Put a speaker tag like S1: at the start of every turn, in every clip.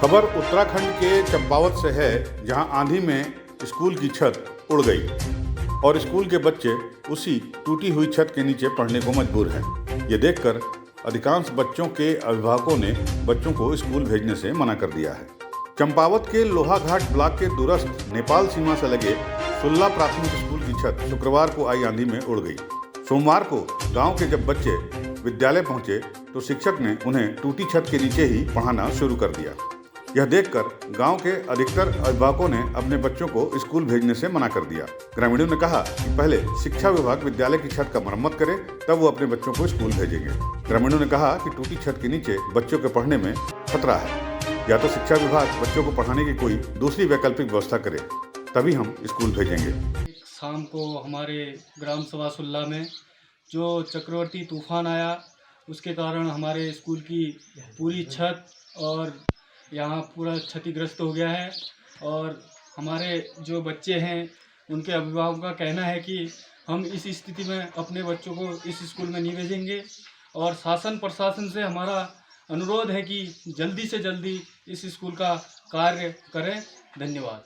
S1: खबर उत्तराखंड के चंपावत से है, जहां आंधी में स्कूल की छत उड़ गई और स्कूल के बच्चे उसी टूटी हुई छत के नीचे पढ़ने को मजबूर हैं। ये देखकर अधिकांश बच्चों के अभिभावकों ने बच्चों को स्कूल भेजने से मना कर दिया है। चंपावत के लोहाघाट ब्लॉक के दूरस्थ नेपाल सीमा से लगे सुल्ला प्राथमिक स्कूल की छत शुक्रवार को आई आंधी में उड़ गई। सोमवार को गांव के जब बच्चे विद्यालय पहुंचे तो शिक्षक ने उन्हें टूटी छत के नीचे ही पढ़ाना शुरू कर दिया। यह देखकर गांव के अधिकतर अभिभावकों ने अपने बच्चों को स्कूल भेजने से मना कर दिया। ग्रामीणों ने कहा कि पहले शिक्षा विभाग विद्यालय की छत का मरम्मत करे, तब वो अपने बच्चों को स्कूल भेजेंगे। ग्रामीणों ने कहा कि टूटी छत के नीचे बच्चों के पढ़ने में खतरा है। या तो शिक्षा विभाग बच्चों को पढ़ाने की कोई दूसरी वैकल्पिक व्यवस्था करे, तभी हम स्कूल भेजेंगे।
S2: शाम को हमारे ग्राम सभा सुल्ला में जो चक्रवर्ती तूफान आया, उसके कारण हमारे स्कूल की पूरी छत और यहाँ पूरा क्षतिग्रस्त हो गया है। और हमारे जो बच्चे हैं उनके अभिभावकों का कहना है कि हम इस स्थिति में अपने बच्चों को इस स्कूल में नहीं भेजेंगे और शासन प्रशासन से हमारा अनुरोध है कि जल्दी से जल्दी इस स्कूल का कार्य करें। धन्यवाद।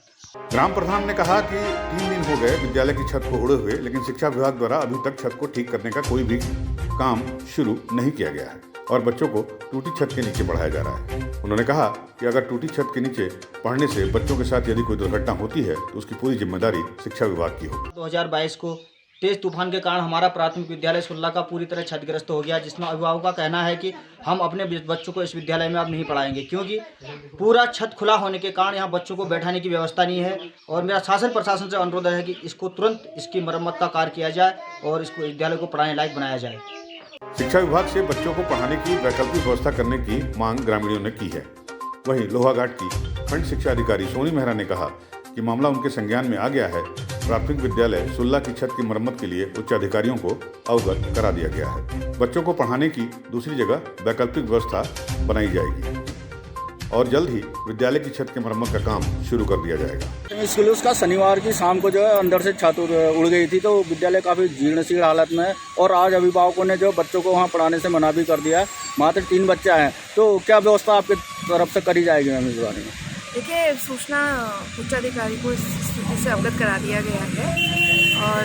S1: ग्राम प्रधान ने कहा कि 3 दिन हो गए विद्यालय की छत को उड़े हुए, लेकिन शिक्षा विभाग द्वारा अभी तक छत को ठीक करने का कोई भी काम शुरू नहीं किया गया है और बच्चों को टूटी छत के नीचे पढ़ाया जा रहा है। उन्होंने कहा कि अगर टूटी छत के नीचे पढ़ने से बच्चों के साथ यदि कोई दुर्घटना होती है तो उसकी पूरी जिम्मेदारी शिक्षा विभाग की होगी।
S3: 2022 को तेज तूफान के कारण हमारा प्राथमिक विद्यालय सुल्ला का पूरी तरह क्षतिग्रस्त हो गया, जिसमें अभिभावकों का कहना है कि हम अपने बच्चों को इस विद्यालय में अब नहीं पढ़ाएंगे, क्योंकि पूरा छत खुला होने के कारण यहाँ बच्चों को बैठाने की व्यवस्था नहीं है। और मेरा शासन प्रशासन से अनुरोध है कि इसको तुरंत इसकी मरम्मत का कार्य किया जाए और इसको विद्यालय को पढ़ाने लायक बनाया जाए।
S1: शिक्षा विभाग से बच्चों को पढ़ाने की वैकल्पिक व्यवस्था करने की मांग ग्रामीणों ने की है। वहीं लोहाघाट की खंड शिक्षा अधिकारी सोनी मेहरा ने कहा कि मामला उनके संज्ञान में आ गया है। प्राथमिक विद्यालय सुल्ला की छत की मरम्मत के लिए उच्च अधिकारियों को अवगत करा दिया गया है। बच्चों को पढ़ाने की दूसरी जगह वैकल्पिक व्यवस्था बनाई जाएगी और जल्द ही विद्यालय की छत की मरम्मत का काम शुरू कर दिया जाएगा।
S4: स्कूल उसका शनिवार की शाम को जो है अंदर से छत उड़ गई थी, तो विद्यालय काफ़ी जीर्ण हालत में है और आज अभिभावकों ने जो बच्चों को वहाँ पढ़ाने से मना भी कर दिया है। मात्र 3 बच्चे हैं, तो क्या व्यवस्था आपकी तरफ से करी जाएगी मैम इस बारे में?
S5: देखिए, सूचना उच्च अधिकारी को इस स्थिति से अवगत करा दिया गया है और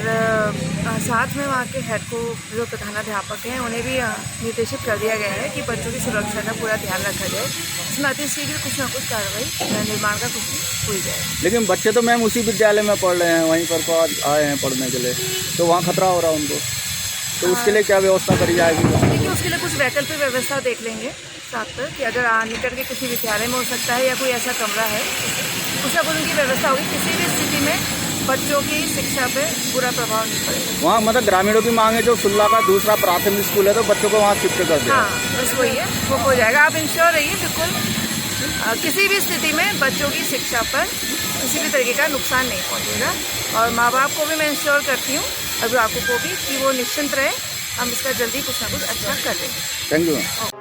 S5: साथ में वहाँ के हेड को, जो प्रधानाध्यापक हैं, उन्हें भी निर्देशित कर दिया गया है कि बच्चों की सुरक्षा का पूरा ध्यान रखा जाए। इसमें अति शीघ्र कुछ ना कुछ कार्रवाई निर्माण का कुछ हुई जाए।
S4: लेकिन बच्चे तो मैम उसी विद्यालय में पढ़ रहे हैं, वहीं पर आए हैं पढ़ने के लिए, तो वहाँ खतरा हो रहा है उनको, तो उसके लिए क्या व्यवस्था करी जाएगी?
S5: देखिए, उसके लिए कुछ वैकल्पिक व्यवस्था देख लेंगे साथ पर कि अगर निकट के किसी विद्यालय में हो सकता है या कोई ऐसा कमरा है, उस पर उनकी व्यवस्था होगी। किसी भी स्थिति में बच्चों की शिक्षा पे बुरा प्रभाव नहीं पड़ेगा।
S4: वहाँ मतलब ग्रामीणों की मांग है जो सुल्ला का दूसरा प्राथमिक स्कूल है, तो बच्चों को वहाँ शिफ्ट कर दिया।
S5: हाँ, बस वही है, वो हो जाएगा। आप इंश्योर रहिए, बिल्कुल किसी भी स्थिति में बच्चों की शिक्षा पर किसी भी तरीके का नुकसान नहीं पहुँचेगा। और माँ बाप को भी मैं इंश्योर करती हूँ, अभिभावकों को भी, कि वो निश्चिंत रहे, हम इसका जल्दी कुछ ना कुछ अच्छा कर देंगे।
S4: Thank you.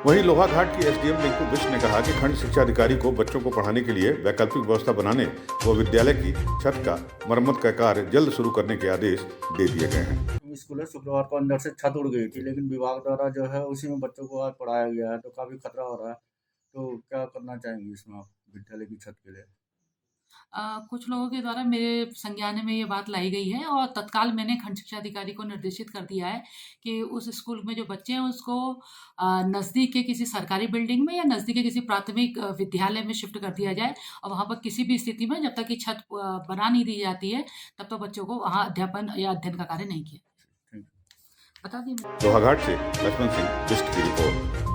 S1: वहीं लोहाघाट की एसडीएम रिंकू बिष्ट ने कहा कि खंड शिक्षा अधिकारी को बच्चों को पढ़ाने के लिए वैकल्पिक व्यवस्था बनाने व विद्यालय की छत का मरम्मत का कार्य जल्द शुरू करने के आदेश दे दिए गए हैं।
S4: स्कूल शुक्रवार को अंदर से छत उड़ गई थी, लेकिन विभाग द्वारा जो है उसी में बच्चों को आज पढ़ाया गया है, तो काफ़ी खतरा हो रहा है। तो क्या करना चाहेंगे इसमें आप विद्यालय की छत के लिए?
S6: कुछ लोगों के द्वारा मेरे संज्ञान में ये बात लाई गई है और तत्काल मैंने खंड शिक्षा अधिकारी को निर्देशित कर दिया है कि उस स्कूल में जो बच्चे हैं उसको नज़दीक के किसी सरकारी बिल्डिंग में या नज़दीक के किसी प्राथमिक विद्यालय में शिफ्ट कर दिया जाए और वहाँ पर किसी भी स्थिति में जब तक कि छत बना नहीं दी जाती है तब तक बच्चों को वहाँ अध्यापन या अध्ययन का कार्य नहीं किया। बता दी।
S1: लोहाघाट से लक्ष्मण सिंह बिष्ट की रिपोर्ट।